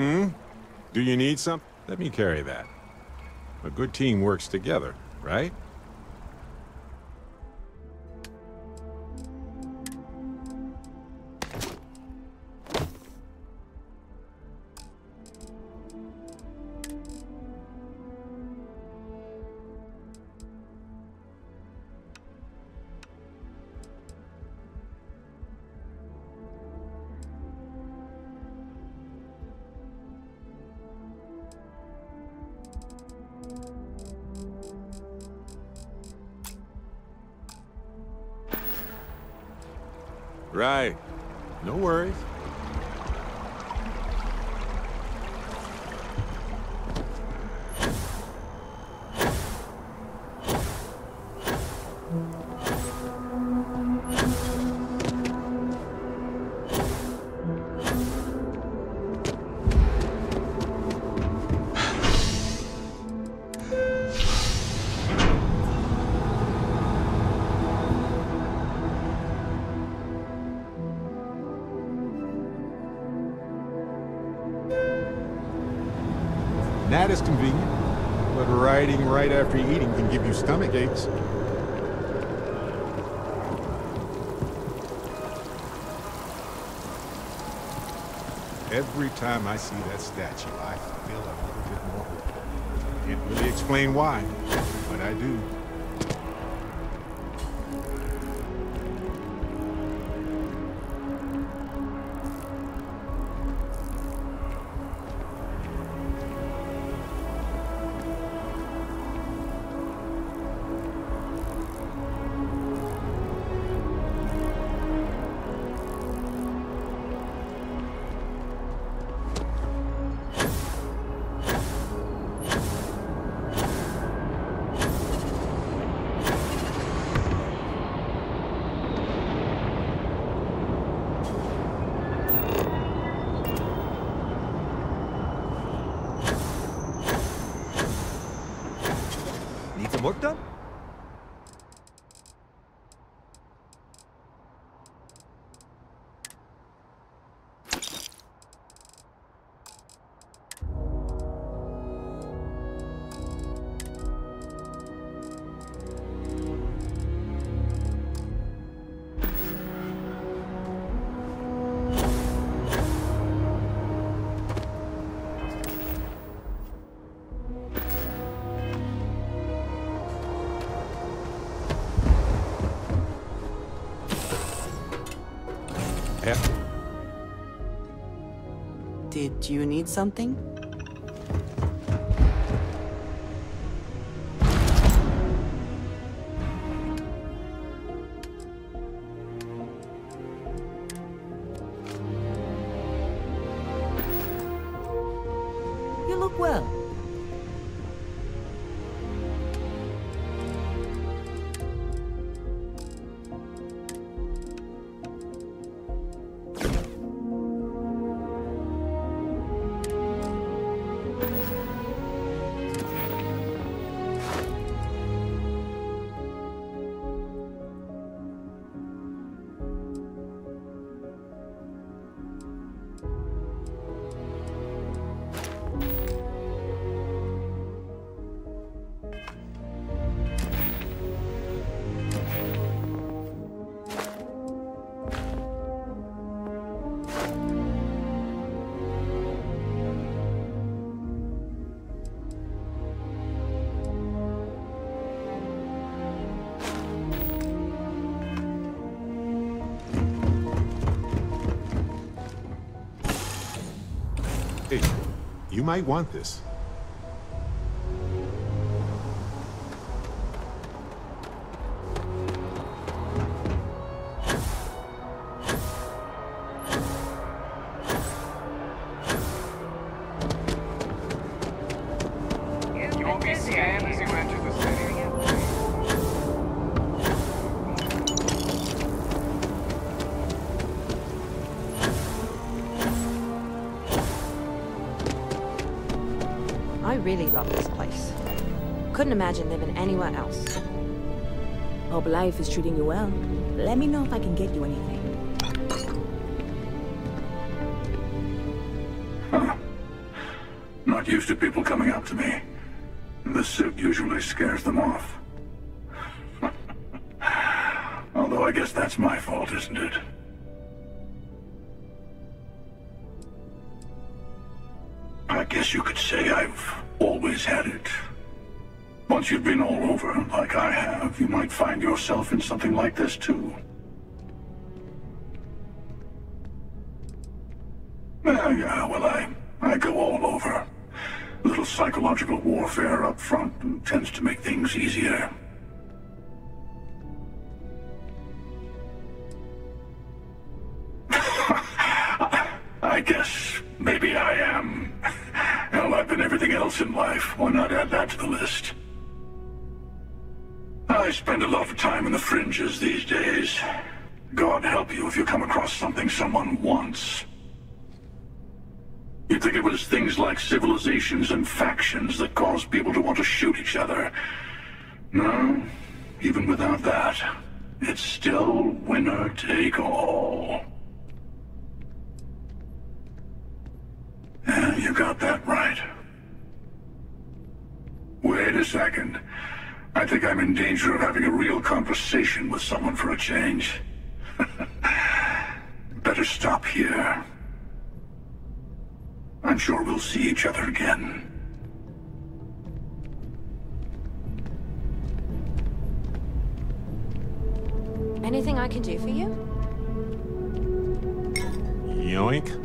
Do you need some? Let me carry that. A good team works together, right? Right. No worries. That is convenient, but riding right after eating can give you stomach aches. Every time I see that statue, I feel a little bit more hopeful. Can't really explain why, but I do. Need some work done? Did you need something? You look well. Hey, you might want this. You won't be scanned as you enter the city. I really love this place. Couldn't imagine living anywhere else. Hope life is treating you well. Let me know if I can get you anything. not used to people coming up to me. The suit usually scares them off. Although I guess that's my fault, isn't it? I guess you could say I've always had it. Once you've been all over, like I have, you might find yourself in something like this too. Yeah, well, I go all over. A little psychological warfare up front tends to make things easier. I guess maybe I am. Hell, I've been everything else in life. Why not add that to the list? I spend a lot of time in the fringes these days. God help you if you come across something someone wants. You'd think it was things like civilizations and factions that cause people to want to shoot each other. No, even without that, it's still winner take all. Yeah, you got that right. Wait a second. I think I'm in danger of having a real conversation with someone for a change. Better stop here. I'm sure we'll see each other again. Anything I can do for you? Yoink.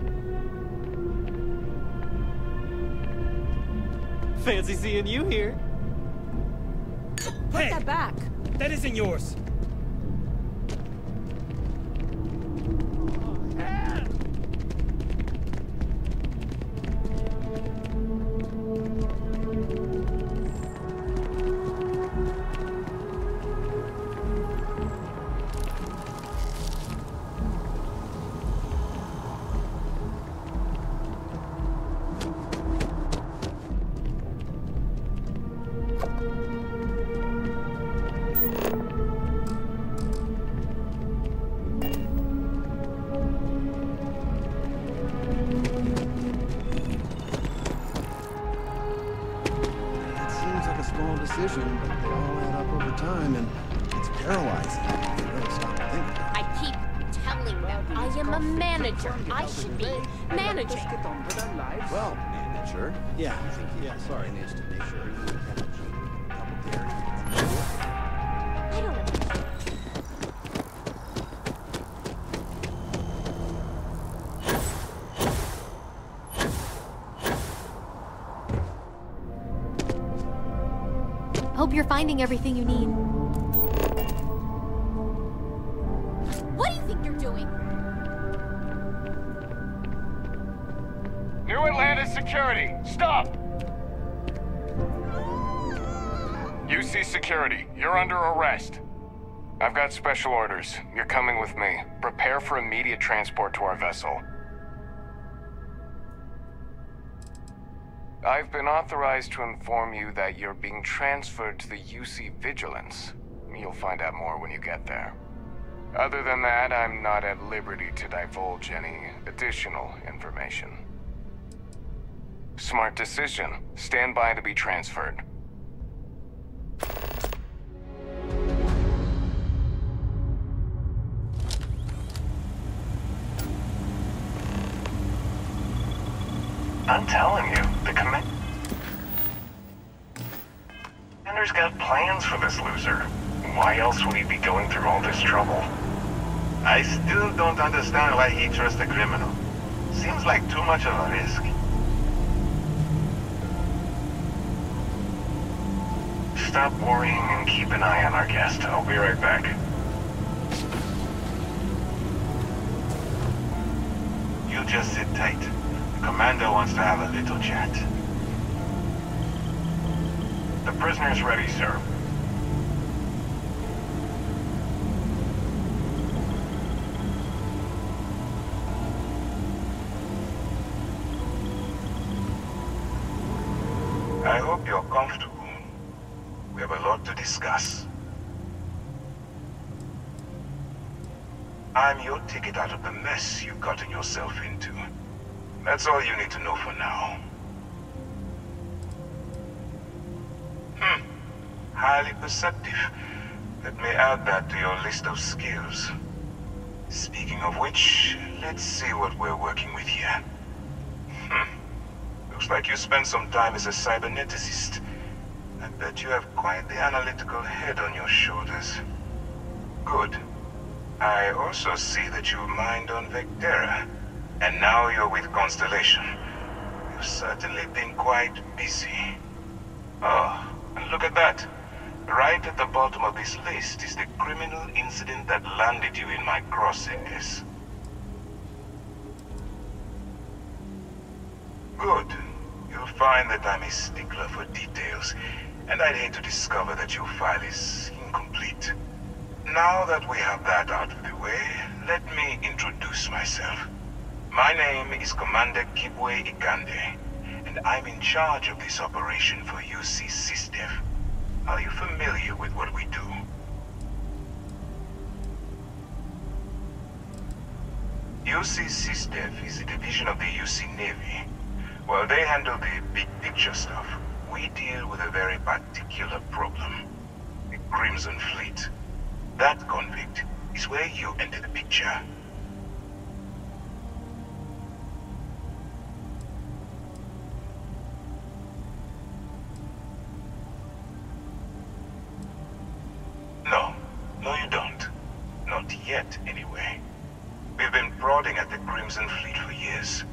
Fancy seeing you here. Put that back. That isn't yours. Decision, but they all add up over time, and it's paralyzing. You really stop thinking. I keep telling them I am a manager. I should be managing. Well, manager. Yeah, sorry, needs to make sure you have a couple dairy. I don't know. Hope you're finding everything you need. What do you think you're doing? New Atlantis Security, stop! UC Security, you're under arrest. I've got special orders. You're coming with me. Prepare for immediate transport to our vessel. I've been authorized to inform you that you're being transferred to the UC Vigilance. You'll find out more when you get there. Other than that, I'm not at liberty to divulge any additional information. Smart decision. Stand by to be transferred. I'm telling you, the commander's got plans for this loser. Why else would he be going through all this trouble? I still don't understand why he trusts a criminal. Seems like too much of a risk. Stop worrying and keep an eye on our guest. I'll be right back. You just sit tight. The commander wants to have a little chat. The prisoner's ready, sir. I hope you're comfortable. We have a lot to discuss. I'm your ticket out of the mess you've gotten yourself into. That's all you need to know for now. highly perceptive. Let me add that to your list of skills. Speaking of which, let's see what we're working with here. Looks like you spent some time as a cyberneticist. I bet you have quite the analytical head on your shoulders. Good. I also see that you mined on Vectera, and now you're with Constellation. You've certainly been quite busy. Oh, and look at that. Right at the bottom of this list is the criminal incident that landed you in my crosshairs. Good. You'll find that I'm a stickler for details, and I'd hate to discover that your file is incomplete. Now that we have that out of the way, let me introduce myself. My name is Commander Kibwe Ikande, and I'm in charge of this operation for UC SysDef. Are you familiar with what we do? UC SysDef is a division of the UC Navy. While they handle the big picture stuff, we deal with a very particular problem. The Crimson Fleet. That convict is where you enter the picture. No, you don't. Not yet, anyway. We've been prodding at the Crimson Fleet for years,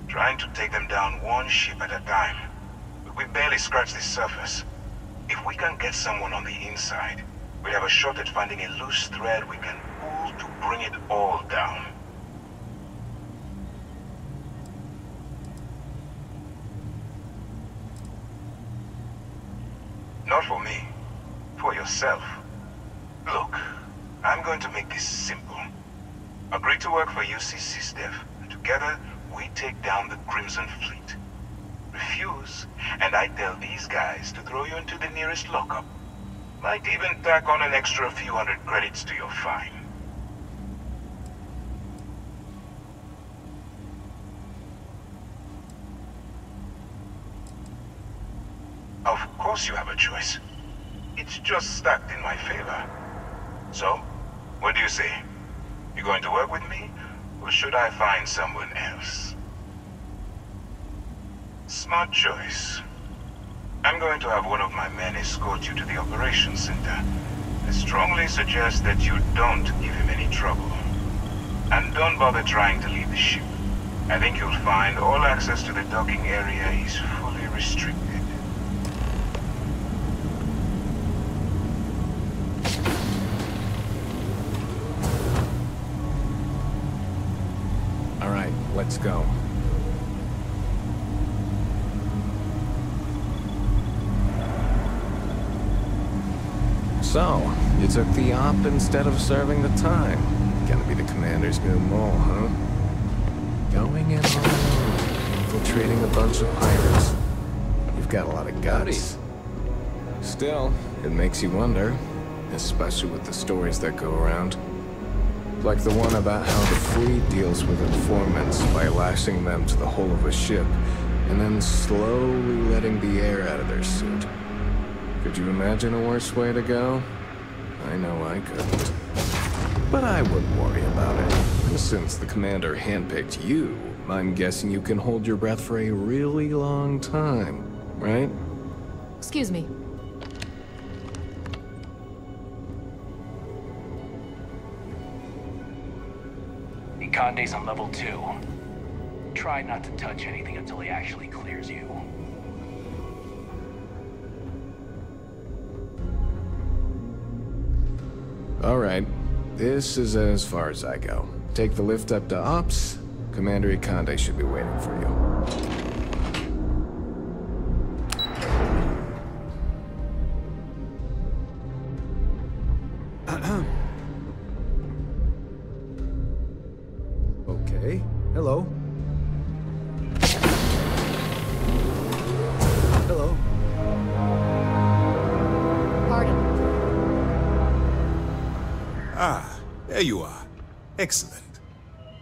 trying to take them down one ship at a time. But we barely scratched the surface. If we can get someone on the inside, we have a shot at finding a loose thread we can pull to bring it all down. Not for me. For yourself. Look, I'm going to make this simple. Agree to work for UC SysDef, and together we take down the Crimson Fleet. Refuse, and I tell these guys to throw you into the nearest lockup. Might even tack on an extra few hundred credits to your fine. Of course you have a choice. It's just stacked in my favor. So, what do you say? You going to work with me, or should I find someone else? Smart choice. I'm going to have one of my men escort you to the operations center. I strongly suggest that you don't give him any trouble. And don't bother trying to leave the ship. I think you'll find all access to the docking area is fully restricted. All right, let's go. So, you took the op instead of serving the time. Gonna be the commander's new mole, huh? Going in all alone, infiltrating a bunch of pirates. You've got a lot of guts. Still, it makes you wonder, especially with the stories that go around. Like the one about how the fleet deals with informants by lashing them to the hull of a ship, and then slowly letting the air out of their suit. Could you imagine a worse way to go? I know I couldn't. But I wouldn't worry about it. Since the commander handpicked you, I'm guessing you can hold your breath for a really long time, right? Excuse me. Ikande's on level 2. Try not to touch anything until he actually clears you. Alright, this is as far as I go. Take the lift up to Ops. Commander Ikande should be waiting for you. Okay, hello. Hello. Ah, there you are. Excellent.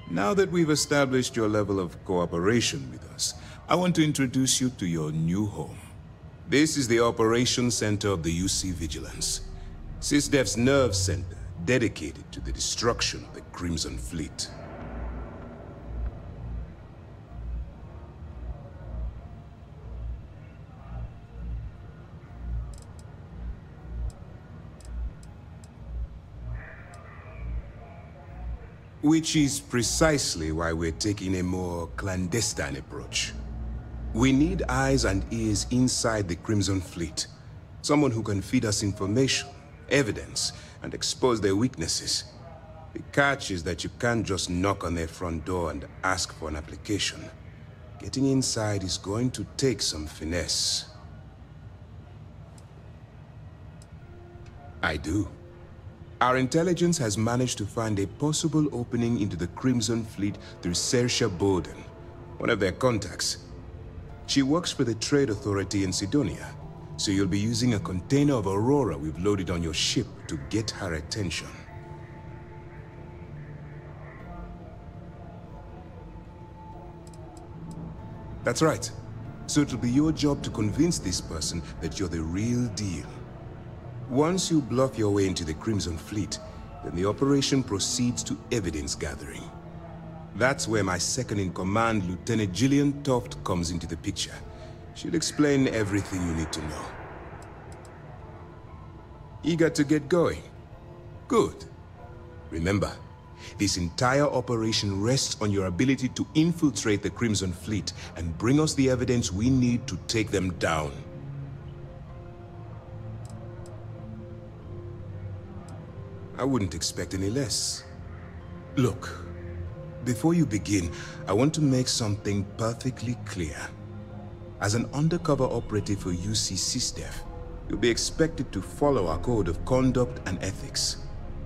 Now that we've established your level of cooperation with us, I want to introduce you to your new home. This is the Operations Center of the UC Vigilance. SysDef's nerve center, dedicated to the destruction of the Crimson Fleet. Which is precisely why we're taking a more clandestine approach. We need eyes and ears inside the Crimson Fleet. Someone who can feed us information, evidence, and expose their weaknesses. The catch is that you can't just knock on their front door and ask for an application. Getting inside is going to take some finesse. I do. Our intelligence has managed to find a possible opening into the Crimson Fleet through Saoirse Bolden, one of their contacts. She works for the Trade Authority in Cydonia, so you'll be using a container of Aurora we've loaded on your ship to get her attention. That's right. So it'll be your job to convince this person that you're the real deal. Once you bluff your way into the Crimson Fleet, then the operation proceeds to evidence gathering. That's where my second-in-command, Lieutenant Gillian Toft, comes into the picture. She'll explain everything you need to know. Eager to get going? Good. Remember, this entire operation rests on your ability to infiltrate the Crimson Fleet and bring us the evidence we need to take them down. I wouldn't expect any less. Look, before you begin, I want to make something perfectly clear. As an undercover operative for UC SysDef, you'll be expected to follow our code of conduct and ethics.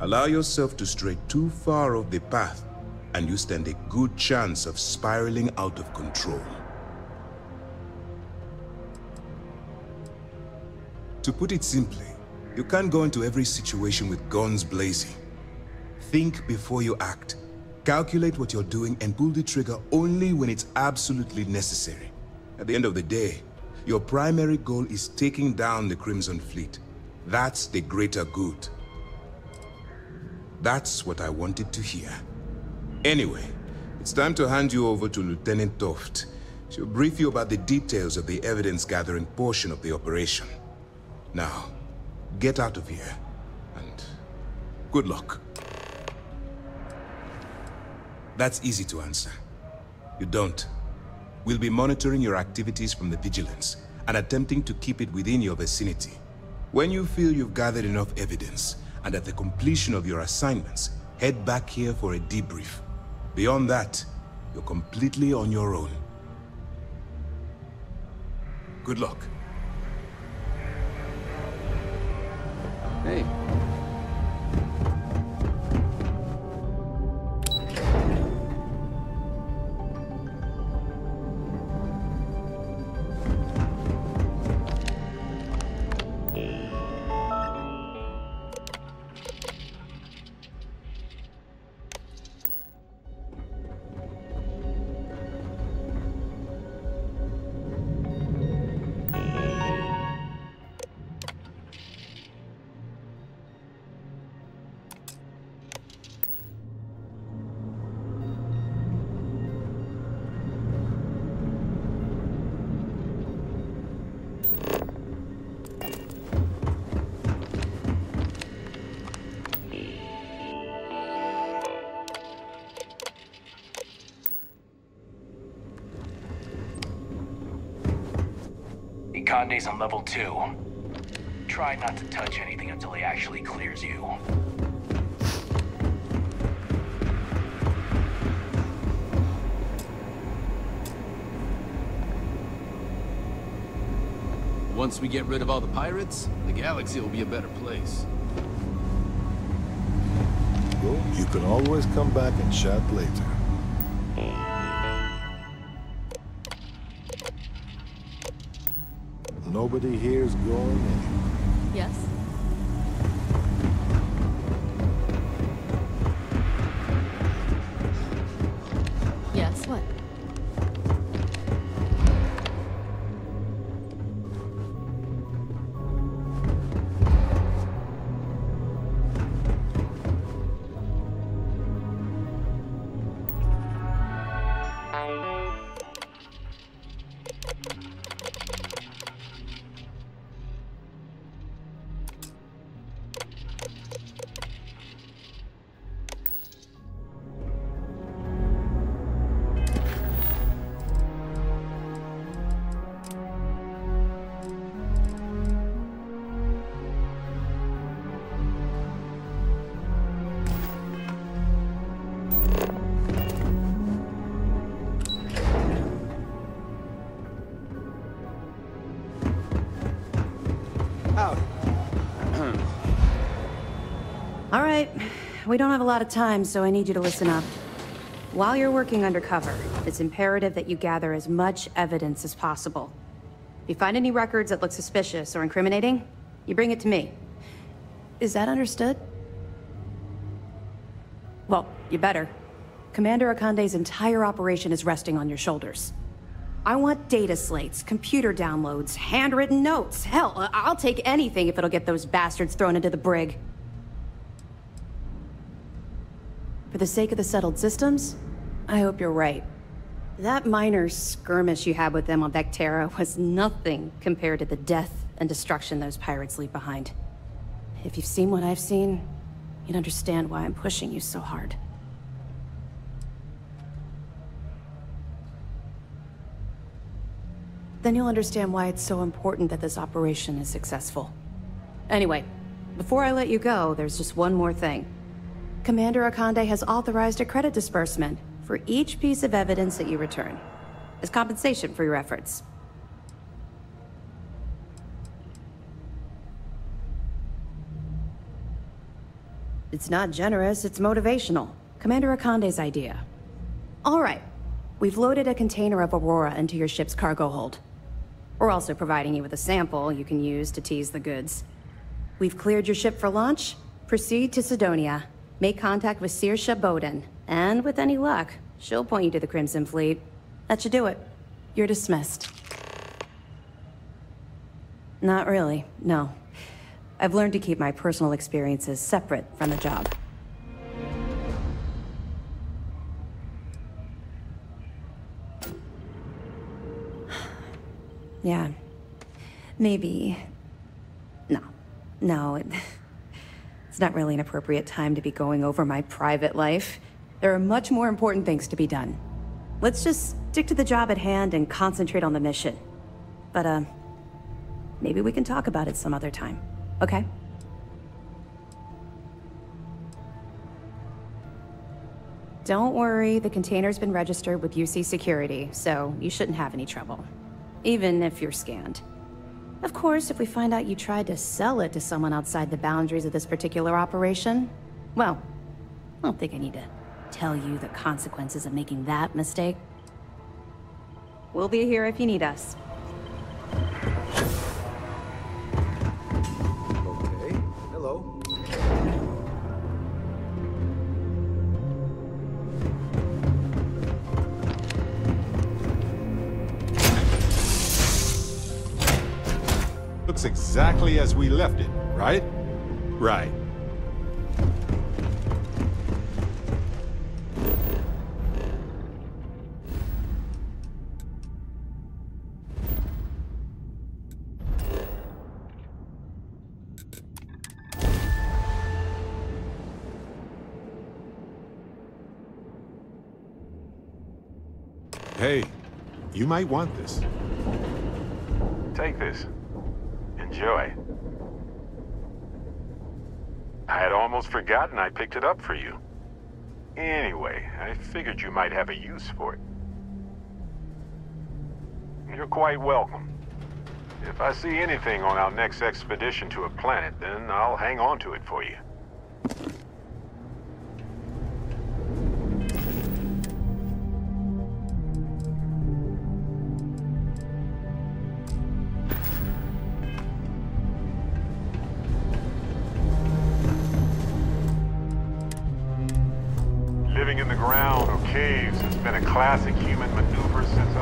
Allow yourself to stray too far off the path, and you stand a good chance of spiraling out of control. To put it simply, you can't go into every situation with guns blazing. Think before you act. Calculate what you're doing and pull the trigger only when it's absolutely necessary. At the end of the day, your primary goal is taking down the Crimson Fleet. That's the greater good. That's what I wanted to hear. Anyway, it's time to hand you over to Lieutenant Toft. She'll brief you about the details of the evidence-gathering portion of the operation. Now, get out of here, and good luck. That's easy to answer. You don't. We'll be monitoring your activities from the Vigilance and attempting to keep it within your vicinity. When you feel you've gathered enough evidence, and at the completion of your assignments, head back here for a debrief. Beyond that, you're completely on your own. Good luck. Hey. Conde's on level 2. Try not to touch anything until he actually clears you. Once we get rid of all the pirates, the galaxy will be a better place. Well, you can always come back and chat later. Nobody here's going anywhere. Yes? Yes, what? All right, we don't have a lot of time, so I need you to listen up. While you're working undercover, it's imperative that you gather as much evidence as possible. If you find any records that look suspicious or incriminating, you bring it to me. Is that understood? Well, you better. Commander Akande's entire operation is resting on your shoulders. I want data slates, computer downloads, handwritten notes. Hell, I'll take anything if it'll get those bastards thrown into the brig. For the sake of the settled systems, I hope you're right. That minor skirmish you had with them on Vectera was nothing compared to the death and destruction those pirates leave behind. If you've seen what I've seen, you'd understand why I'm pushing you so hard. Then you'll understand why it's so important that this operation is successful. Anyway, before I let you go, there's just one more thing. Commander Akande has authorized a credit disbursement for each piece of evidence that you return, as compensation for your efforts. It's not generous, it's motivational. Commander Akande's idea. All right, we've loaded a container of Aurora into your ship's cargo hold. We're also providing you with a sample you can use to tease the goods. We've cleared your ship for launch. Proceed to Sidonia. Make contact with Saoirse Bowden. And with any luck, she'll point you to the Crimson Fleet. That should do it. You're dismissed. Not really, no. I've learned to keep my personal experiences separate from the job. Yeah. Maybe... No, it's not really an appropriate time to be going over my private life. There are much more important things to be done. Let's just stick to the job at hand and concentrate on the mission. But, maybe we can talk about it some other time, okay? Don't worry, the container's been registered with UC Security, so you shouldn't have any trouble. Even if you're scanned. Of course, if we find out you tried to sell it to someone outside the boundaries of this particular operation, well, I don't think I need to tell you the consequences of making that mistake. We'll be here if you need us. Okay, hello. Looks exactly as we left it, right? Right. Hey, you might want this. Take this. Enjoy. I had almost forgotten I picked it up for you. Anyway, I figured you might have a use for it. You're quite welcome. If I see anything on our next expedition to a planet, then I'll hang on to it for you. Living in the ground or caves has been a classic human maneuver since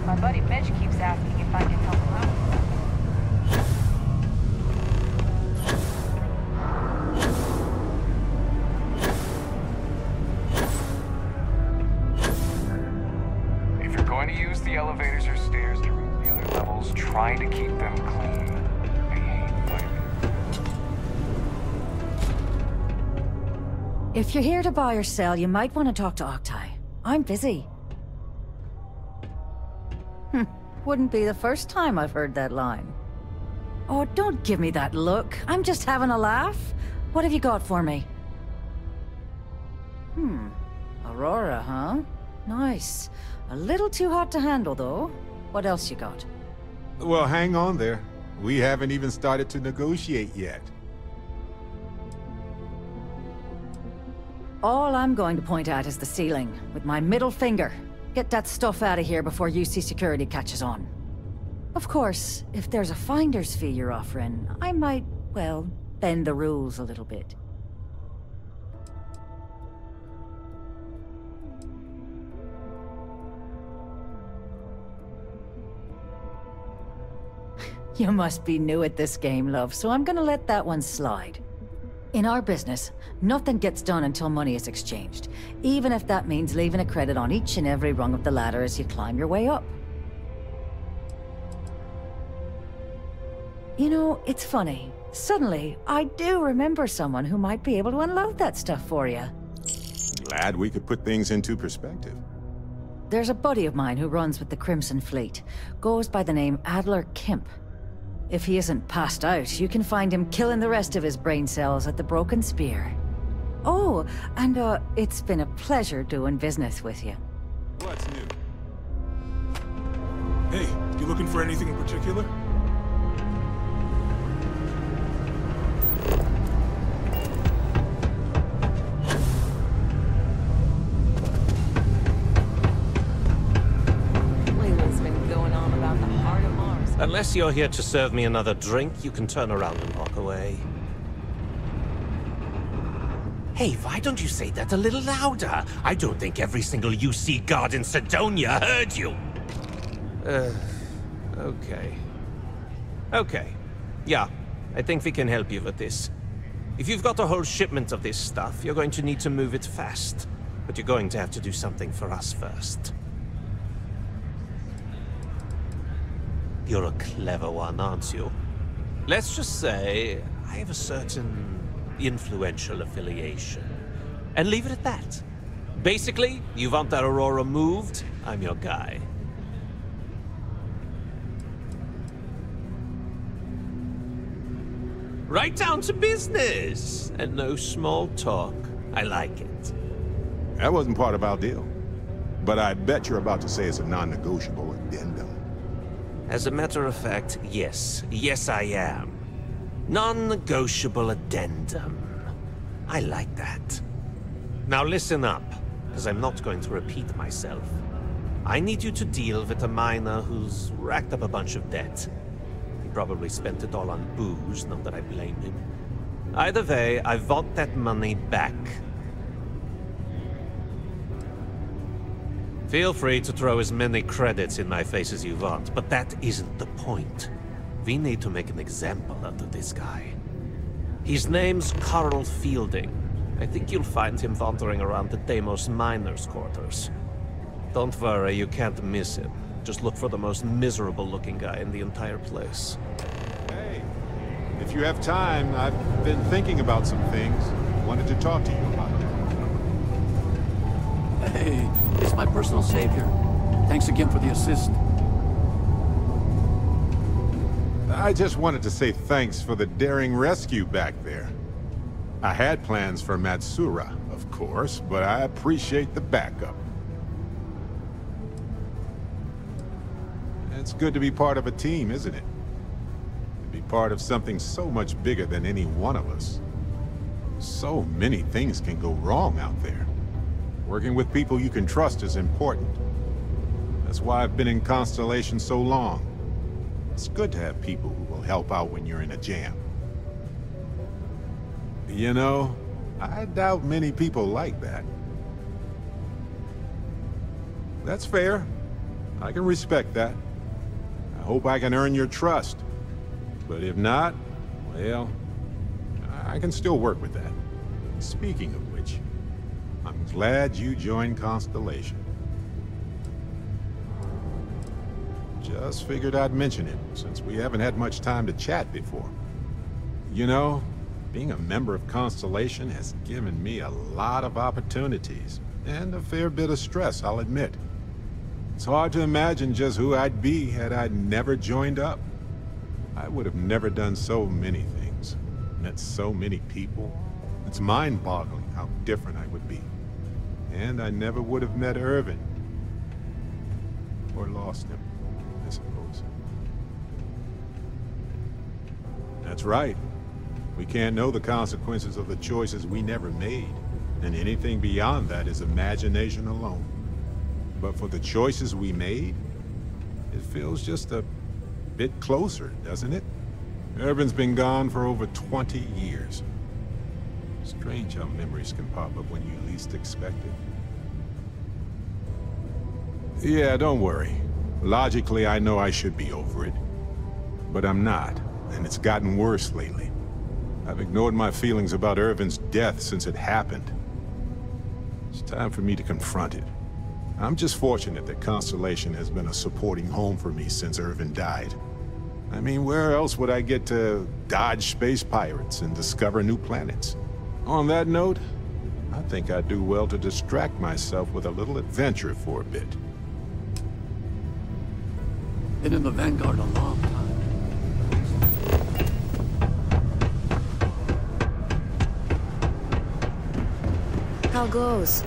My buddy Mitch keeps asking if I can help him out. The elevators or stairs to reach the other levels, try to keep them clean. I hate fighting. If you're here to buy or sell, you might want to talk to Octai. I'm busy. Wouldn't be the first time I've heard that line. Oh, don't give me that look. I'm just having a laugh. What have you got for me? Aurora, huh? Nice. A little too hot to handle, though. What else you got? Well, hang on there. We haven't even started to negotiate yet. All I'm going to point at is the ceiling, with my middle finger. Get that stuff out of here before UC security catches on. Of course, if there's a finder's fee you're offering, I might, well, bend the rules a little bit. You must be new at this game, love, so I'm gonna let that one slide. In our business, nothing gets done until money is exchanged, even if that means leaving a credit on each and every rung of the ladder as you climb your way up. You know, it's funny. Suddenly, I do remember someone who might be able to unload that stuff for you. Glad we could put things into perspective. There's a buddy of mine who runs with the Crimson Fleet. Goes by the name Adler Kemp. If he isn't passed out, you can find him killing the rest of his brain cells at the Broken Spear. Oh, and it's been a pleasure doing business with you. What's new? Hey, you looking for anything in particular? Unless you're here to serve me another drink, you can turn around and walk away. Hey, why don't you say that a little louder? I don't think every single UC guard in Sidonia heard you. Okay. Okay. Yeah, I think we can help you with this. If you've got a whole shipment of this stuff, you're going to need to move it fast. But you're going to have to do something for us first. You're a clever one, aren't you? Let's just say I have a certain influential affiliation. And leave it at that. Basically, you want that Aurora moved, I'm your guy. Right down to business! And no small talk. I like it. That wasn't part of our deal. But I bet you're about to say it's a non-negotiable addendum. As a matter of fact, yes. Yes, I am. Non-negotiable addendum. I like that. Now listen up, because I'm not going to repeat myself. I need you to deal with a miner who's racked up a bunch of debt. He probably spent it all on booze, not that I blame him. Either way, I want that money back. Feel free to throw as many credits in my face as you want, but that isn't the point. We need to make an example out of this guy. His name's Carl Fielding. I think you'll find him wandering around the Deimos miners' quarters. Don't worry, you can't miss him. Just look for the most miserable-looking guy in the entire place. Hey, if you have time, I've been thinking about some things. Wanted to talk to you about them. Hey, it's my personal savior. Thanks again for the assist. I just wanted to say thanks for the daring rescue back there. I had plans for Matsura, of course, but I appreciate the backup. It's good to be part of a team, isn't it? To be part of something so much bigger than any one of us. So many things can go wrong out there. Working with people you can trust is important. That's why I've been in Constellation so long. It's good to have people who will help out when you're in a jam. You know, I doubt many people like that. That's fair. I can respect that. I hope I can earn your trust. But if not, well, I can still work with that. Speaking of which, I'm glad you joined Constellation. Just figured I'd mention it, since we haven't had much time to chat before. You know, being a member of Constellation has given me a lot of opportunities, and a fair bit of stress, I'll admit. It's hard to imagine just who I'd be had I never joined up. I would have never done so many things, met so many people. It's mind-boggling how different I would be. And I never would have met Irvin. Or lost him, I suppose. That's right. We can't know the consequences of the choices we never made. And anything beyond that is imagination alone. But for the choices we made, it feels just a bit closer, doesn't it? Irvin's been gone for over 20 years. Strange how memories can pop up when you least expect it. Yeah, don't worry. Logically, I know I should be over it. But I'm not, and it's gotten worse lately. I've ignored my feelings about Irvin's death since it happened. It's time for me to confront it. I'm just fortunate that Constellation has been a supporting home for me since Irvin died. I mean, where else would I get to dodge space pirates and discover new planets? On that note, I think I'd do well to distract myself with a little adventure for a bit. Been in the Vanguard a long time. How goes?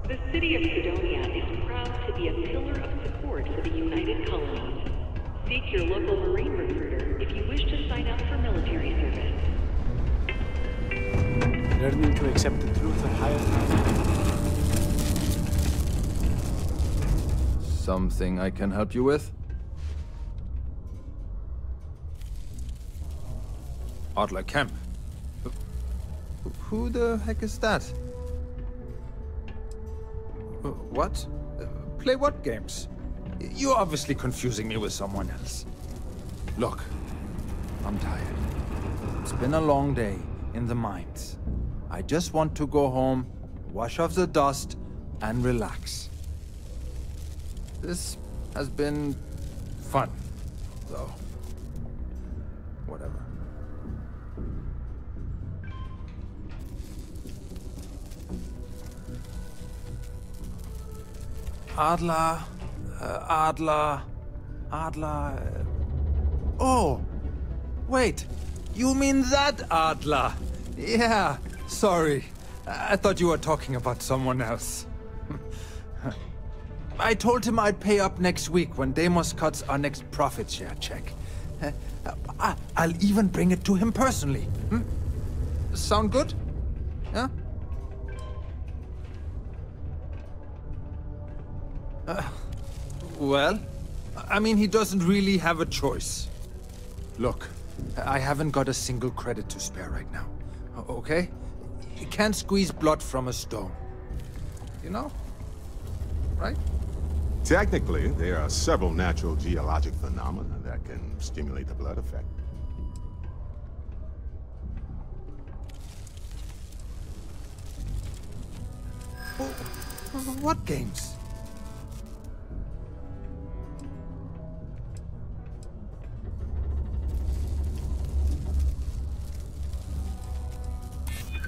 The city of Cydonia is proud to be a pillar of support for the United Colonies. Seek your local Marine recruiter if you wish to sign up for military service. Learning to accept the truth of higher power. Something I can help you with? Adler Kemp. Who the heck is that? What? Play what games? You're obviously confusing me with someone else. Look, I'm tired. It's been a long day in the mines. I just want to go home, wash off the dust, and relax. This has been fun, though. Whatever. Adler... Oh! Wait! You mean that Adler? Yeah, sorry. I thought you were talking about someone else. I told him I'd pay up next week when Deimos cuts our next profit share check. I'll even bring it to him personally. Sound good? Yeah? Well, I mean, he doesn't really have a choice. Look, I haven't got a single credit to spare right now, okay? You can't squeeze blood from a stone. You know? Right? Technically, there are several natural geologic phenomena that can stimulate the blood effect. What games?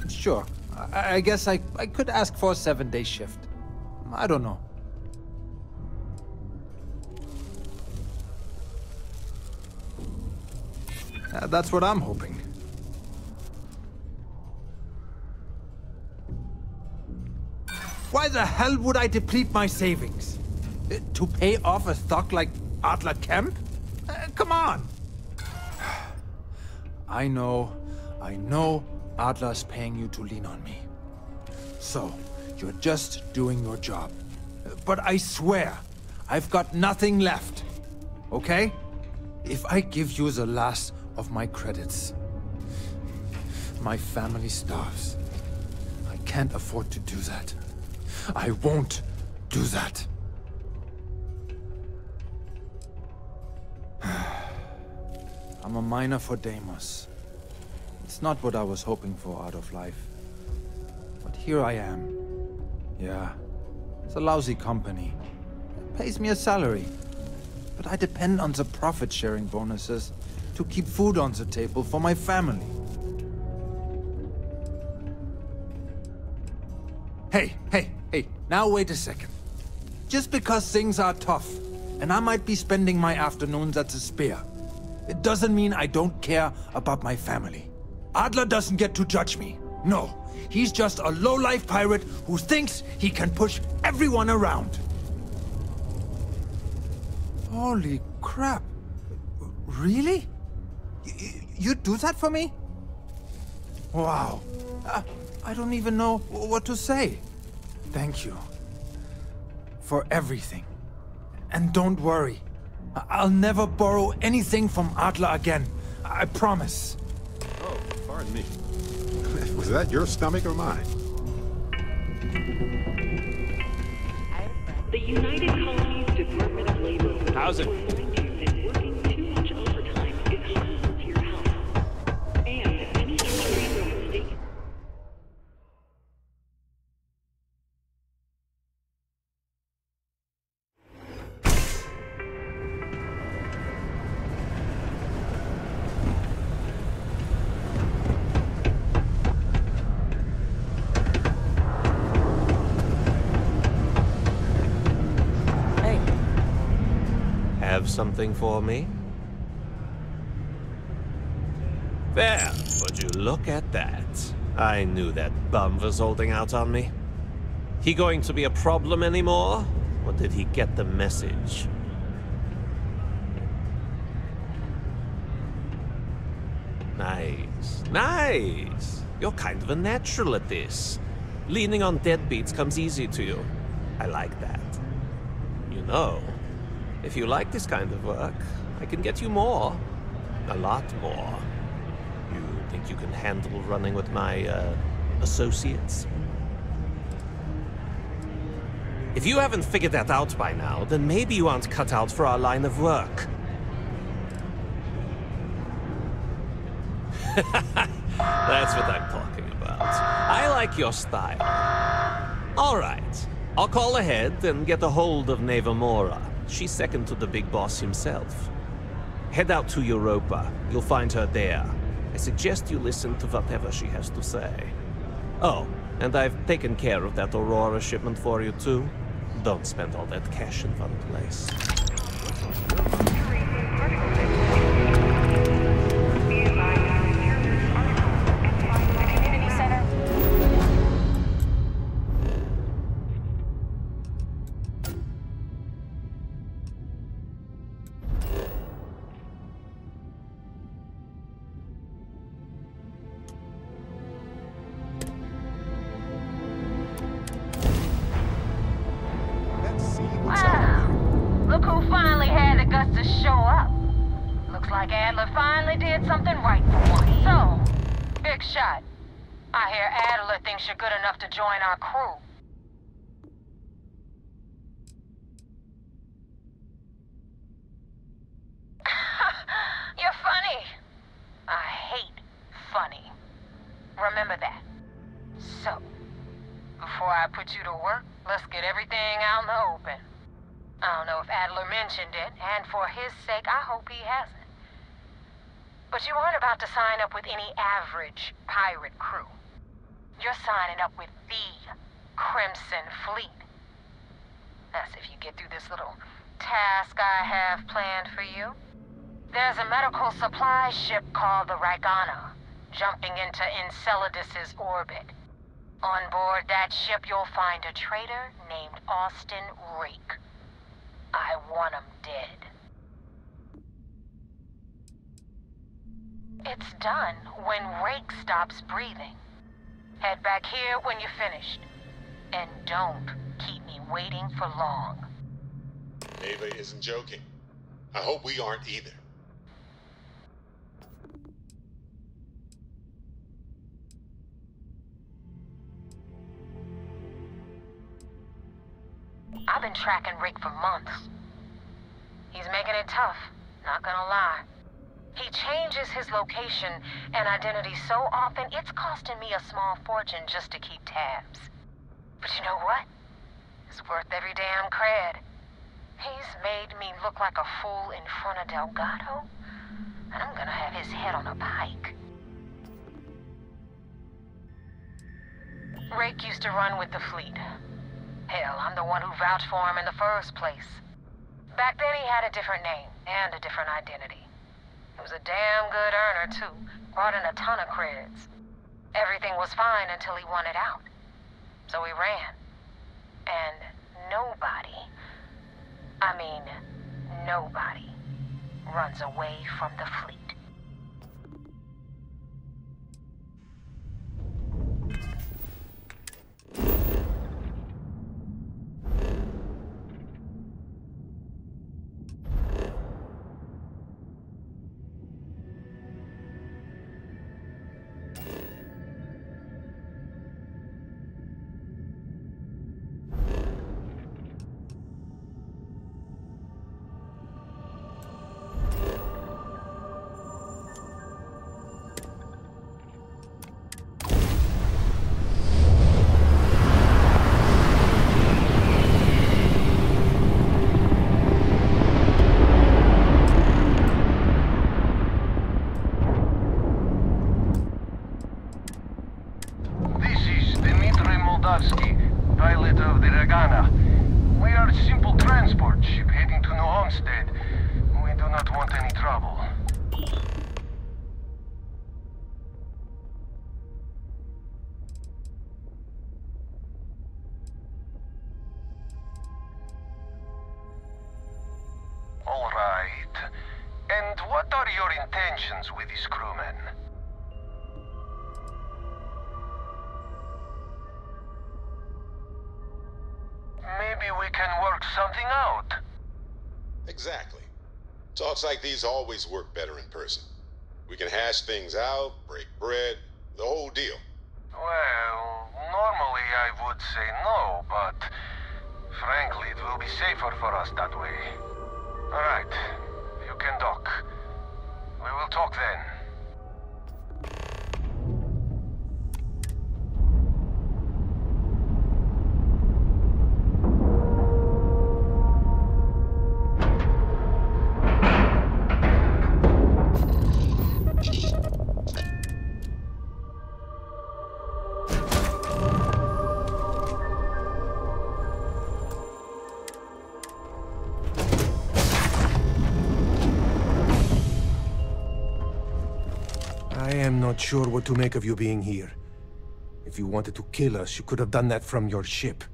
Sure. I guess I could ask for a 7-day shift. I don't know. That's what I'm hoping. Why the hell would I deplete my savings? To pay off a thug like Adler Kemp? Come on! I know Adler's paying you to lean on me. So, you're just doing your job. But I swear, I've got nothing left. Okay? If I give you the last of my credits, my family starves. I can't afford to do that. I won't do that. I'm a miner for Deimos. It's not what I was hoping for out of life. But here I am. Yeah, it's a lousy company. It pays me a salary. But I depend on the profit-sharing bonuses to keep food on the table for my family. Hey, now wait a second. Just because things are tough, and I might be spending my afternoons at the Spear, it doesn't mean I don't care about my family. Adler doesn't get to judge me. No, he's just a low-life pirate who thinks he can push everyone around. Holy crap. Really? You'd do that for me? Wow. I don't even know what to say. Thank you. For everything. And don't worry. I'll never borrow anything from Adler again. I promise. Oh, pardon me. Was that your stomach or mine? The United Colonies Department of Labor. How's it? Working too much overtime is harmful to your health. And any injuries or mistakes. Have something for me? There, would you look at that? I knew that bum was holding out on me. He going to be a problem anymore? Or did he get the message? Nice, nice. You're kind of a natural at this. Leaning on deadbeats comes easy to you. I like that. You know, if you like this kind of work, I can get you more. A lot more. You think you can handle running with my, associates? If you haven't figured that out by now, then maybe you aren't cut out for our line of work. That's what I'm talking about. I like your style. All right. I'll call ahead and get a hold of Neva Mora. She's second to the big boss himself. Head out to Europa. You'll find her there. I suggest you listen to whatever she has to say. Oh, and I've taken care of that Aurora shipment for you too. Don't spend all that cash in one place. Community center. Look who finally had the guts to show up. Looks like Adler finally did something right for once. So, big shot. I hear Adler thinks you're good enough to join our crew. You're funny. I hate funny. Remember that. So, before I put you to work, let's get everything out in the open. I don't know if Adler mentioned it, and for his sake, I hope he hasn't. But you aren't about to sign up with any average pirate crew. You're signing up with the Crimson Fleet. That's if you get through this little task I have planned for you. There's a medical supply ship called the Ragana, jumping into Enceladus's orbit. On board that ship, you'll find a traitor named Austin Rake. I want him dead. It's done when Rake stops breathing. Head back here when you're finished. And don't keep me waiting for long. Neva isn't joking. I hope we aren't either. I've been tracking Rick for months. He's making it tough, not gonna lie. He changes his location and identity so often, it's costing me a small fortune just to keep tabs. But you know what? It's worth every damn cred. He's made me look like a fool in front of Delgado, and I'm gonna have his head on a pike. Rake used to run with the fleet. Hell, I'm the one who vouched for him in the first place. Back then he had a different name and a different identity. He was a damn good earner, too. Brought in a ton of creds. Everything was fine until he wanted out. So he ran. And nobody, I mean, nobody runs away from the fleet. Pilot of the Regana. We are a simple transport ship heading to New Homestead. We do not want any trouble. All right. And what are your intentions with these crewmen? Maybe we can work something out. Exactly. Talks like these always work better in person. We can hash things out, break bread, the whole deal. Well, normally I would say no, but frankly, it will be safer for us that way. All right, you can dock. We will talk then. I am not sure what to make of you being here. If you wanted to kill us, you could have done that from your ship.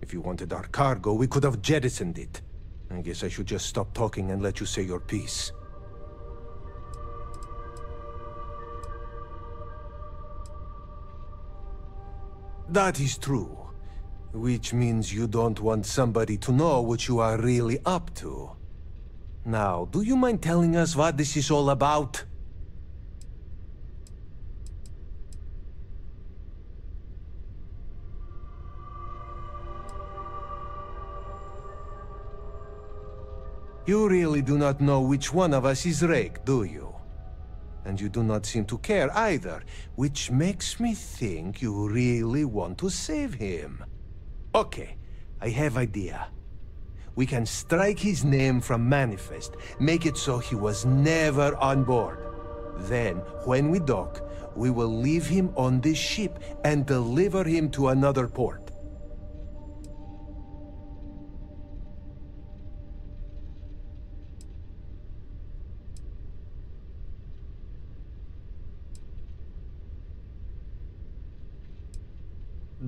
If you wanted our cargo, we could have jettisoned it. I guess I should just stop talking and let you say your piece. That is true. Which means you don't want somebody to know what you are really up to. Now, do you mind telling us what this is all about? You really do not know which one of us is Rake, do you? And you do not seem to care either, which makes me think you really want to save him. Okay, I have idea. We can strike his name from Manifest, make it so he was never on board. Then, when we dock, we will leave him on this ship and deliver him to another port.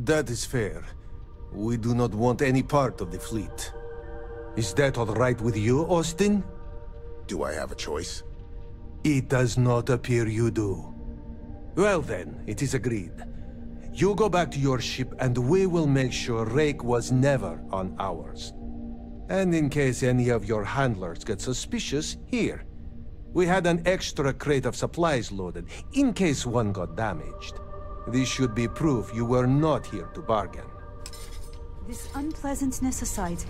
That is fair. We do not want any part of the fleet. Is that all right with you, Austin? Do I have a choice? It does not appear you do. Well then, it is agreed. You go back to your ship and we will make sure Rake was never on ours. And in case any of your handlers get suspicious, here. We had an extra crate of supplies loaded, in case one got damaged. This should be proof you were not here to bargain. This unpleasantness aside,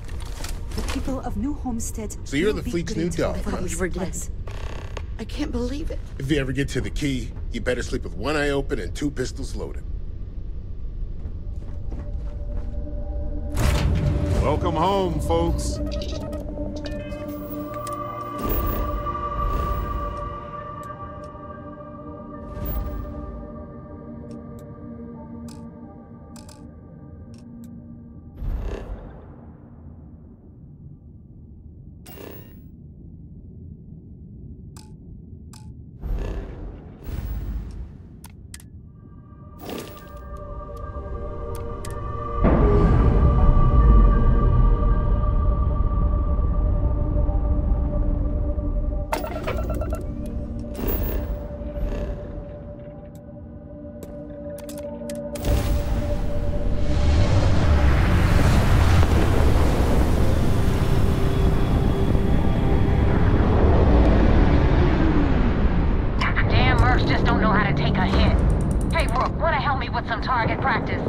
the people of New Homestead... So you're the fleet's new dog, I thought we were dead. I can't believe it. If you ever get to the key, you better sleep with one eye open and 2 pistols loaded. Welcome home, folks. target practice.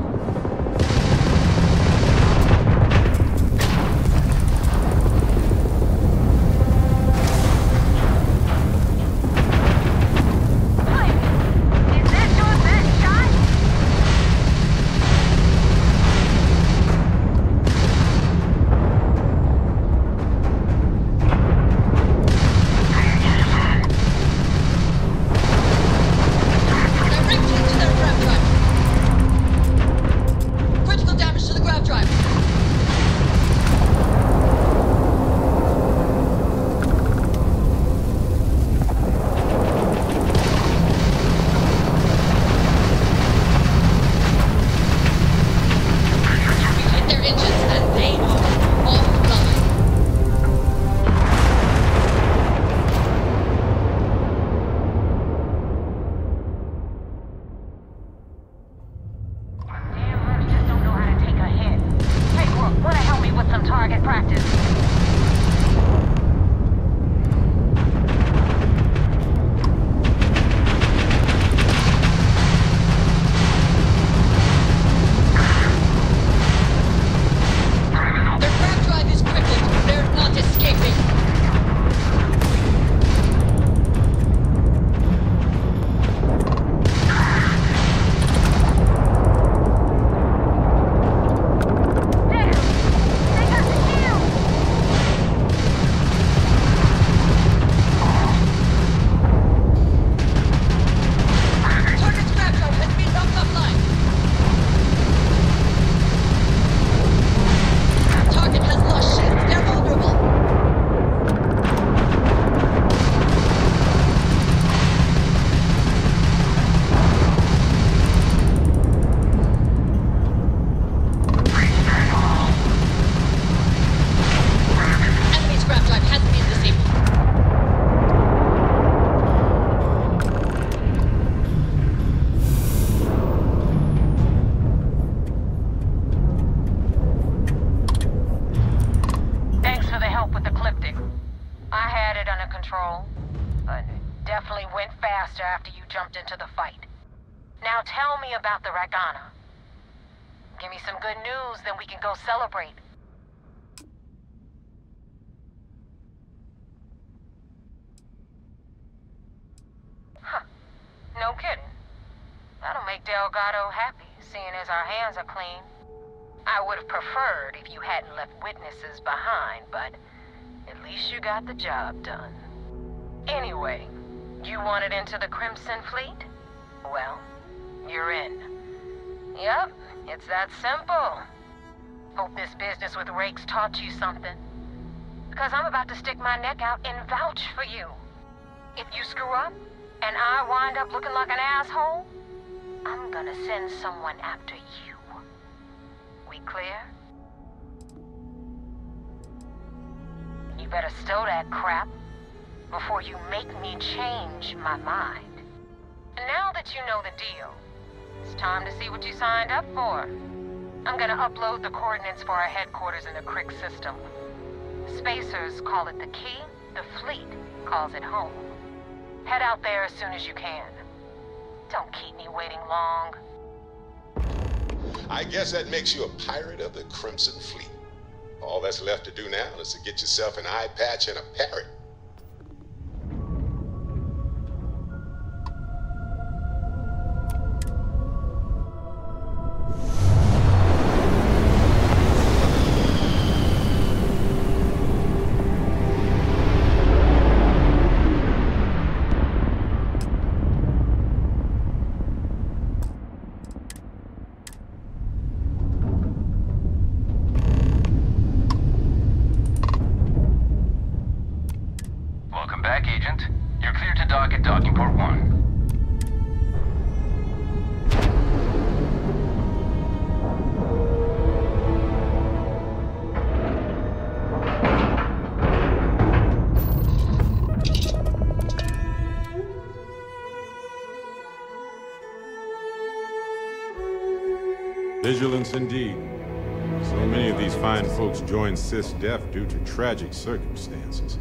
Celebrate. Huh. No kidding. That'll make Delgado happy, seeing as our hands are clean. I would have preferred if you hadn't left witnesses behind, but at least you got the job done. Anyway, you wanted into the Crimson Fleet? Well, you're in. Yep, it's that simple. Hope this business with Rakes taught you something. Because I'm about to stick my neck out and vouch for you. If you screw up, and I wind up looking like an asshole, I'm gonna send someone after you. We clear? You better stow that crap before you make me change my mind. And now that you know the deal, it's time to see what you signed up for. I'm gonna upload the coordinates for our headquarters in the Crick system. Spacers call it the key, the fleet calls it home. Head out there as soon as you can. Don't keep me waiting long. I guess that makes you a pirate of the Crimson Fleet. All that's left to do now is to get yourself an eye patch and a parrot. Vigilance indeed. So many of these fine folks joined SysDef due to tragic circumstances.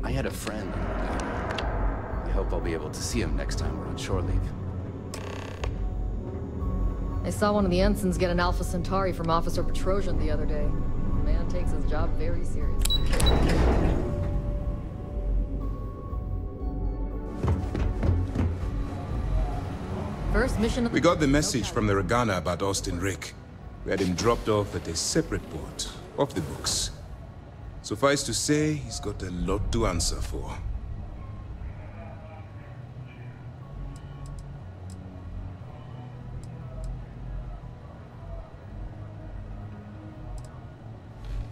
I had a friend. I hope I'll be able to see him next time we're on shore leave. I saw one of the ensigns get an Alpha Centauri from Officer Petrosian the other day. The man takes his job very seriously. First mission... We got the message from the Regana about Austin Rick. We had him dropped off at a separate port, off the books. Suffice to say, he's got a lot to answer for.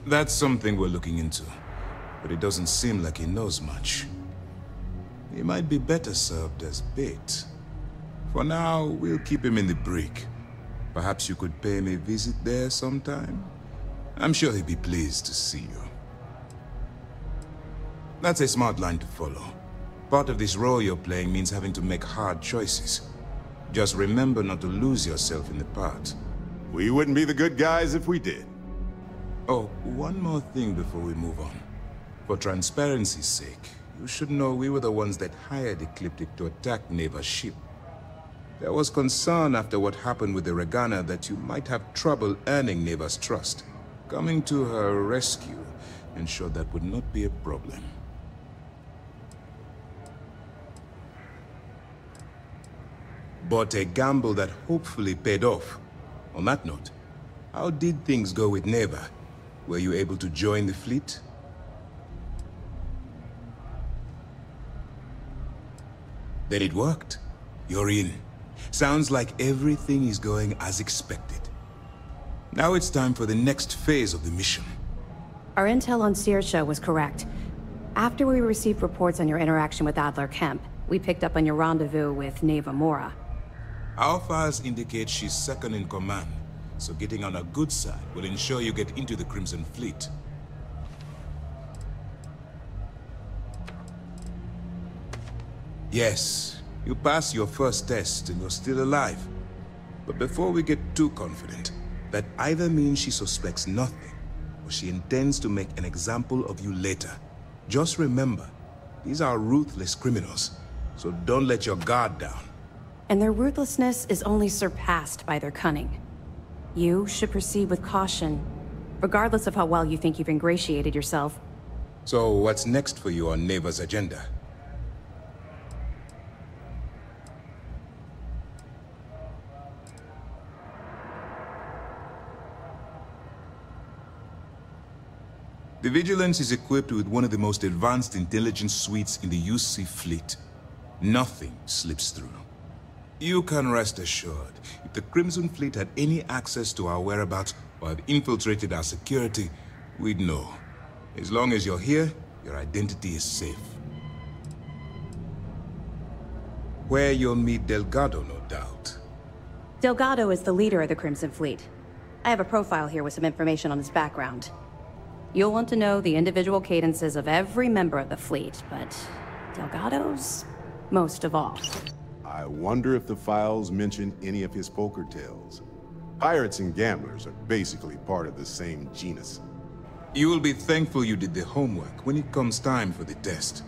That's something we're looking into, but it doesn't seem like he knows much. He might be better served as bait. For now, we'll keep him in the brig. Perhaps you could pay him a visit there sometime? I'm sure he'd be pleased to see you. That's a smart line to follow. Part of this role you're playing means having to make hard choices. Just remember not to lose yourself in the part. We wouldn't be the good guys if we did. Oh, one more thing before we move on. For transparency's sake, you should know we were the ones that hired Ecliptic to attack Neva's ship. There was concern after what happened with the Regana that you might have trouble earning Neva's trust. Coming to her rescue ensured that would not be a problem. But a gamble that hopefully paid off. On that note, how did things go with Neva? Were you able to join the fleet? Then it worked. You're in. Sounds like everything is going as expected. Now it's time for the next phase of the mission. Our intel on Saoirse was correct. After we received reports on your interaction with Adler Kemp, we picked up on your rendezvous with Neva Mora. Our files indicate she's second in command, so getting on her good side will ensure you get into the Crimson Fleet. Yes, you passed your first test and you're still alive. But before we get too confident, that either means she suspects nothing, or she intends to make an example of you later. Just remember, these are ruthless criminals, so don't let your guard down. And their ruthlessness is only surpassed by their cunning. You should proceed with caution, regardless of how well you think you've ingratiated yourself. So what's next for you on Neva's agenda? The Vigilance is equipped with one of the most advanced intelligence suites in the UC fleet. Nothing slips through. You can rest assured, if the Crimson Fleet had any access to our whereabouts or had infiltrated our security, we'd know. As long as you're here, your identity is safe. Where you'll meet Delgado, no doubt. Delgado is the leader of the Crimson Fleet. I have a profile here with some information on his background. You'll want to know the individual cadences of every member of the fleet, but Delgado's most of all. I wonder if the files mention any of his poker tales. Pirates and gamblers are basically part of the same genus. You will be thankful you did the homework when it comes time for the test.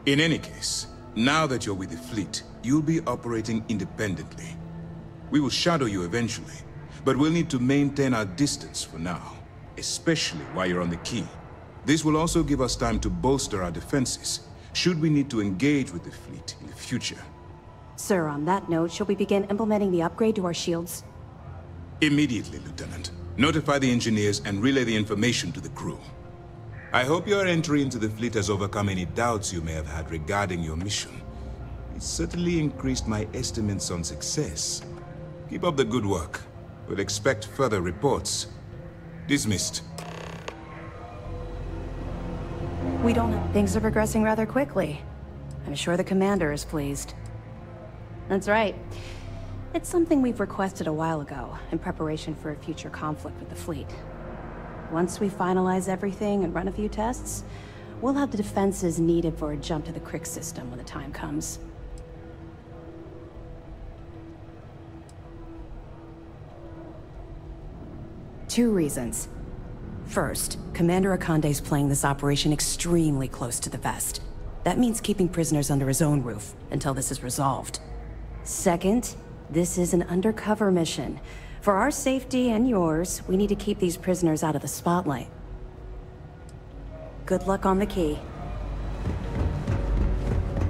In any case, now that you're with the fleet, you'll be operating independently. We will shadow you eventually, but we'll need to maintain our distance for now, especially while you're on the Key. This will also give us time to bolster our defenses, should we need to engage with the fleet in the future. Sir, on that note, shall we begin implementing the upgrade to our shields? Immediately, Lieutenant. Notify the engineers and relay the information to the crew. I hope your entry into the fleet has overcome any doubts you may have had regarding your mission. It certainly increased my estimates on success. Keep up the good work. We'll expect further reports. Dismissed. We don't know. Things are progressing rather quickly. I'm sure the commander is pleased. That's right. It's something we've requested a while ago, in preparation for a future conflict with the fleet. Once we finalize everything and run a few tests, we'll have the defenses needed for a jump to the Crick system when the time comes. Two reasons. First, Commander Akande's playing this operation extremely close to the vest. That means keeping prisoners under his own roof until this is resolved. Second, This is an undercover mission. For our safety and yours, we need to keep these prisoners out of the spotlight. Good luck on the key.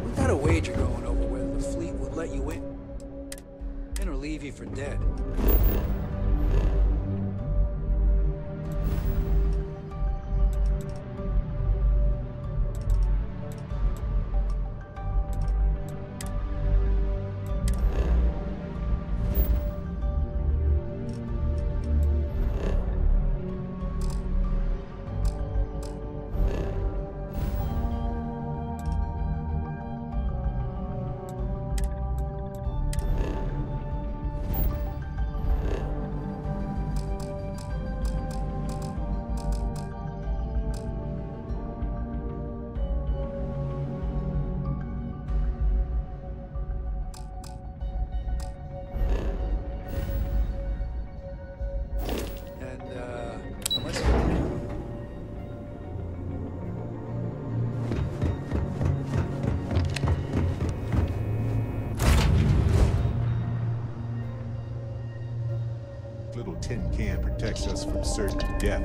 We got a wager going over whether the fleet would let you in or leave you for dead. Little tin can protects us from certain death.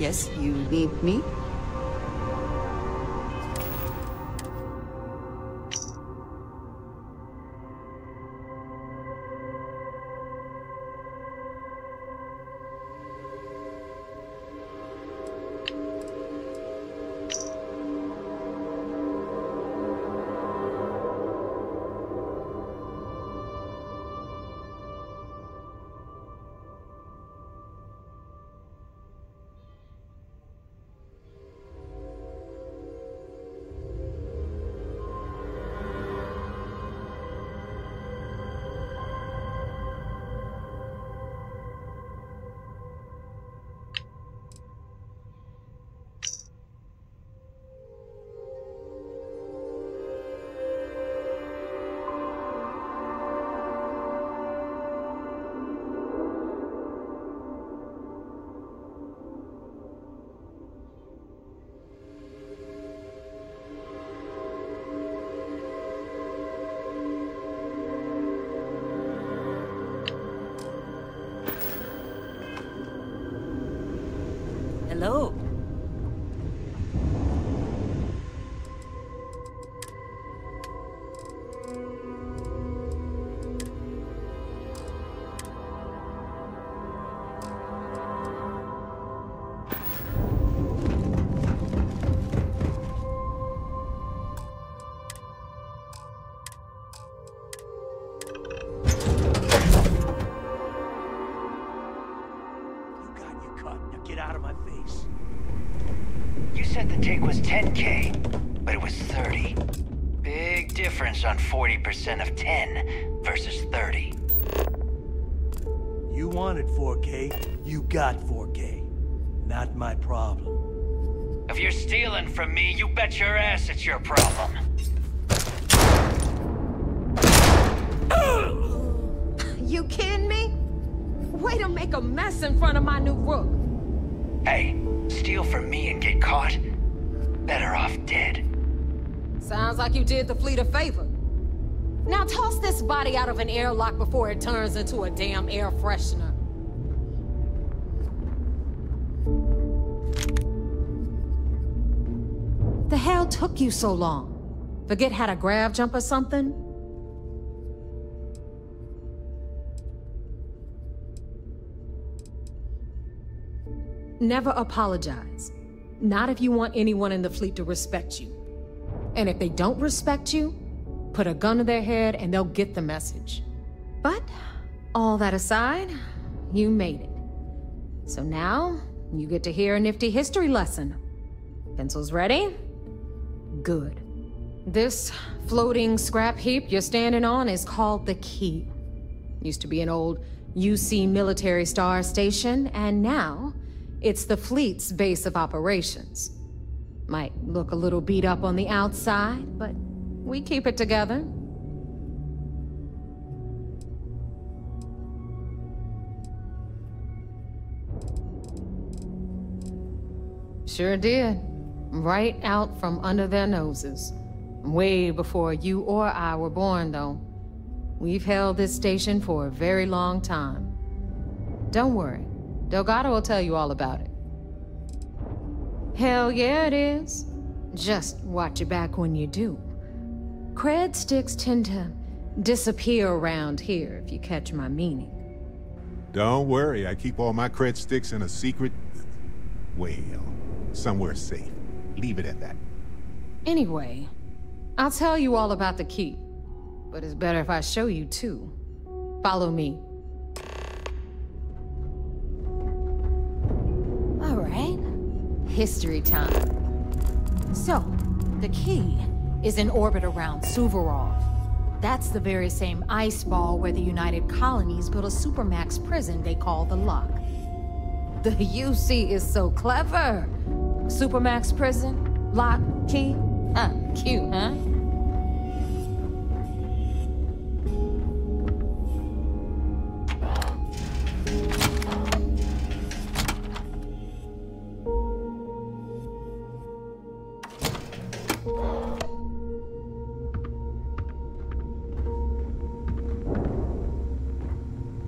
Yes, you need me? Hello. Get out of my face. You said the take was 10K, but it was 30. Big difference on 40% of 10 versus 30. You wanted 4K, you got 4K. Not my problem. If you're stealing from me, you bet your ass it's your problem. You kidding me? Way to make a mess in front of my new rook. Hey, steal from me and get caught? Better off dead. Sounds like you did the fleet a favor. Now toss this body out of an airlock before it turns into a damn air freshener. The hell took you so long? Forget how to grav jump or something? Never apologize. Not if you want anyone in the fleet to respect you. And if they don't respect you, put a gun to their head and they'll get the message. But, all that aside, you made it. So now, you get to hear a nifty history lesson. Pencils ready? Good. This floating scrap heap you're standing on is called the Key. Used to be an old UC military star station, and now it's the fleet's base of operations. Might look a little beat up on the outside, but we keep it together. Sure did. Right out from under their noses. Way before you or I were born, though. We've held this station for a very long time. Don't worry. Delgado will tell you all about it. Hell yeah, it is. Just watch your back when you do. Cred sticks tend to disappear around here, if you catch my meaning. Don't worry, I keep all my cred sticks in a secret... well, somewhere safe. Leave it at that. Anyway, I'll tell you all about the Key. But it's better if I show you too. Follow me. All right. History time. So, the Key is in orbit around Suvorov. That's the very same ice ball where the United Colonies built a supermax prison they call the Lock. The UC is so clever. Supermax prison, Lock, Key. Cute, huh?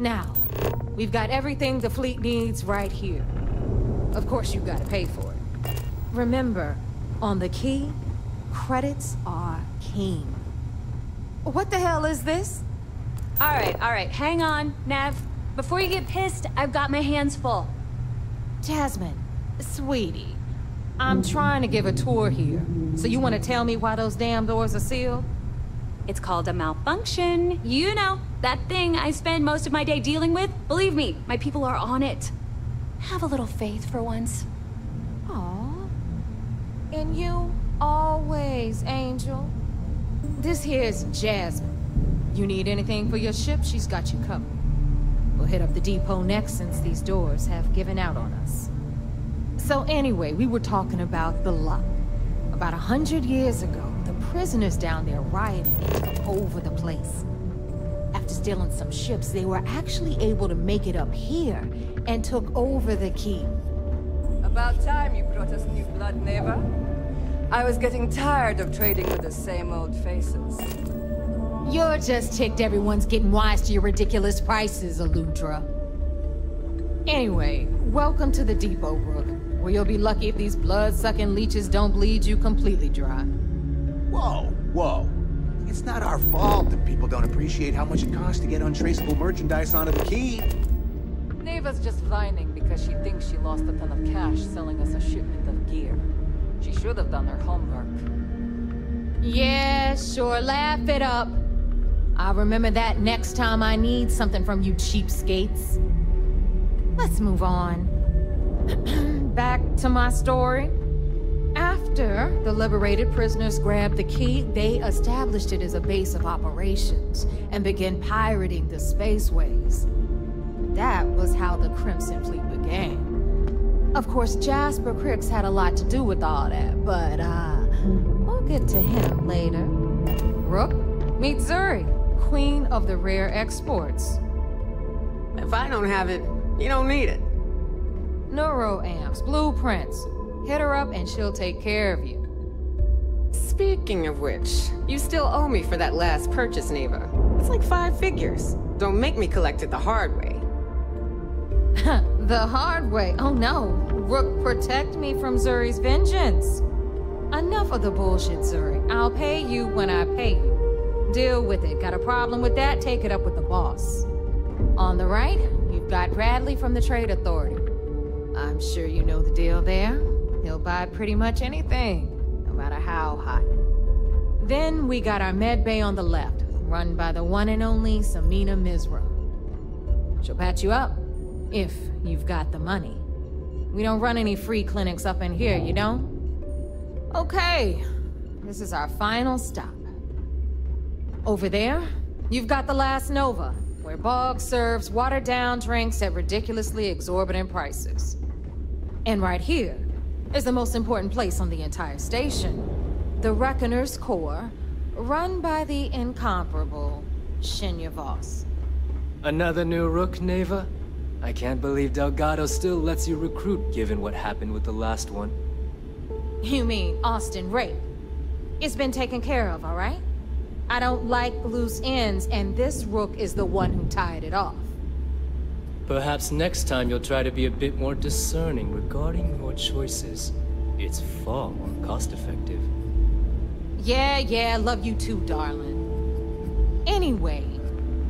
Now, we've got everything the fleet needs right here. Of course you gotta pay for it. Remember, on the key, credits are king. What the hell is this? All right, hang on, Nev. Before you get pissed, I've got my hands full. Jasmine, sweetie, I'm trying to give a tour here. So you want to tell me why those damn doors are sealed? It's called a malfunction. You know, that thing I spend most of my day dealing with. Believe me, my people are on it. Have a little faith for once. Aw. And you always, Angel. This here's Jasmine. You need anything for your ship, she's got you covered. We'll hit up the depot next since these doors have given out on us. So anyway, we were talking about the Luck. About 100 years ago, the prisoners down there rioted and took over the place. After stealing some ships, they were actually able to make it up here and took over the key. About time you brought us new blood, Neva. I was getting tired of trading with the same old faces. You're just ticked everyone's getting wise to your ridiculous prices, Aludra. Anyway, welcome to the depot, Rook, where you'll be lucky if these blood-sucking leeches don't bleed you completely dry. Whoa. It's not our fault that people don't appreciate how much it costs to get untraceable merchandise onto the key. Neva's just whining because she thinks she lost a ton of cash selling us a shipment of gear. She should have done her homework. Yeah, sure, laugh it up. I'll remember that next time I need something from you cheapskates. Let's move on. Back to my story. After the liberated prisoners grabbed the key, they established it as a base of operations and began pirating the spaceways. That was how the Crimson Fleet began. Of course, Jasper Cricks had a lot to do with all that, but we'll get to him later. Rook, meet Zuri, Queen of the Rare Exports. If I don't have it, you don't need it. Neuroamps, blueprints. Hit her up and she'll take care of you. Speaking of which, you still owe me for that last purchase, Neva. It's like 5 figures. Don't make me collect it the hard way. The hard way? Oh no. Rook, protect me from Zuri's vengeance. Enough of the bullshit, Zuri. I'll pay you when I pay you. Deal with it. Got a problem with that? Take it up with the boss. On the right, you've got Bradley from the Trade Authority. I'm sure you know the deal there. He'll buy pretty much anything, no matter how hot. Then we got our med bay on the left, run by the one and only Samina Misra. She'll patch you up, if you've got the money. We don't run any free clinics up in here, you don't? Okay, this is our final stop. Over there, you've got the Last Nova, where Bog serves watered-down drinks at ridiculously exorbitant prices. And right here is the most important place on the entire station, the Reckoner's Core, run by the incomparable Shinya Voss. Another new Rook, Neva? I can't believe Delgado still lets you recruit, given what happened with the last one. You mean Austin Rape? It's been taken care of, all right? I don't like loose ends, and this Rook is the one who tied it off. Perhaps next time you'll try to be a bit more discerning regarding your choices. It's far more cost-effective. Yeah, love you too, darling. Anyway,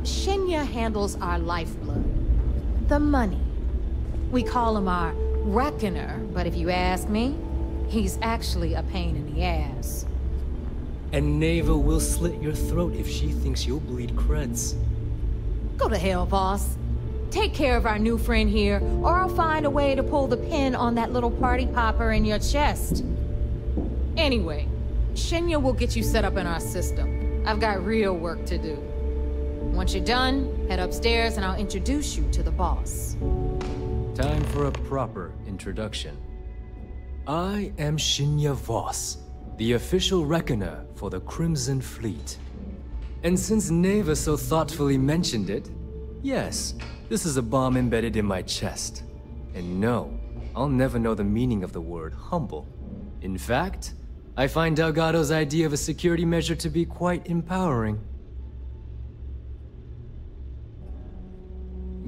Shinya handles our lifeblood. The money. We call him our Reckoner, but if you ask me, he's actually a pain in the ass. And Neva will slit your throat if she thinks you'll bleed creds. Go to hell, boss. Take care of our new friend here, or I'll find a way to pull the pin on that little party popper in your chest. Anyway, Shinya will get you set up in our system. I've got real work to do. Once you're done, head upstairs and I'll introduce you to the boss. Time for a proper introduction. I am Shinya Voss, the official Reckoner for the Crimson Fleet. And since Neva so thoughtfully mentioned it, yes, this is a bomb embedded in my chest. And no, I'll never know the meaning of the word humble. In fact, I find Delgado's idea of a security measure to be quite empowering.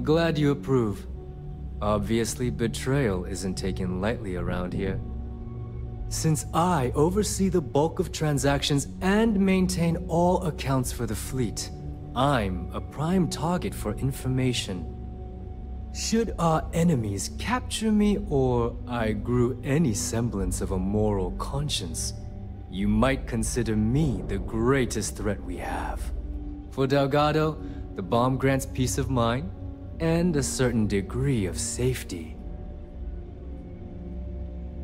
Glad you approve. Obviously, betrayal isn't taken lightly around here. Since I oversee the bulk of transactions and maintain all accounts for the fleet, I'm a prime target for information. Should our enemies capture me or I grew any semblance of a moral conscience, you might consider me the greatest threat we have. For Delgado, the bomb grants peace of mind and a certain degree of safety.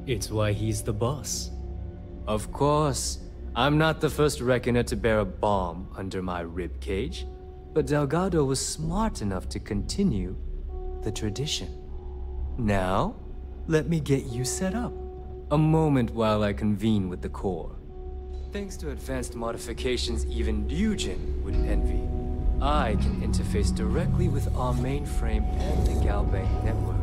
It's why he's the boss. Of course, I'm not the first Reckoner to bear a bomb under my ribcage, but Delgado was smart enough to continue the tradition. Now, let me get you set up. A moment while I convene with the core. Thanks to advanced modifications even Ryujin would envy, I can interface directly with our mainframe and the Galbank network.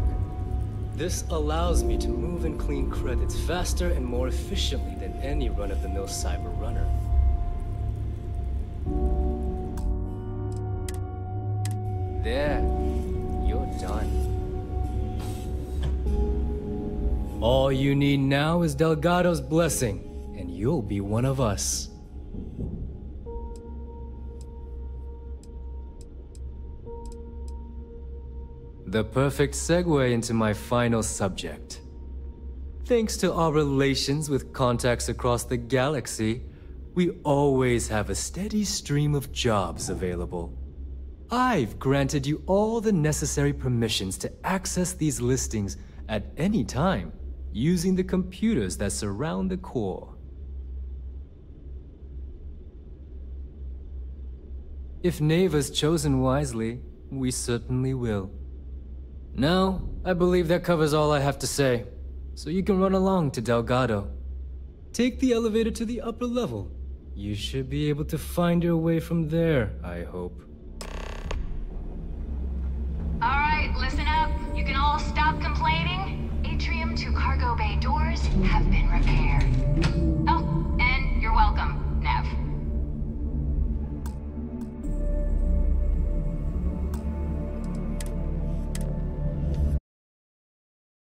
This allows me to move and clean credits faster and more efficiently than any run-of-the-mill cyber runner. There, you're done. All you need now is Delgado's blessing, and you'll be one of us. The perfect segue into my final subject. Thanks to our relations with contacts across the galaxy, we always have a steady stream of jobs available. I've granted you all the necessary permissions to access these listings at any time, using the computers that surround the core. If Neva's chosen wisely, we certainly will. Now, I believe that covers all I have to say, so you can run along to Delgado. Take the elevator to the upper level. You should be able to find your way from there, I hope. Alright, listen up. You can all stop complaining. Atrium to cargo bay doors have been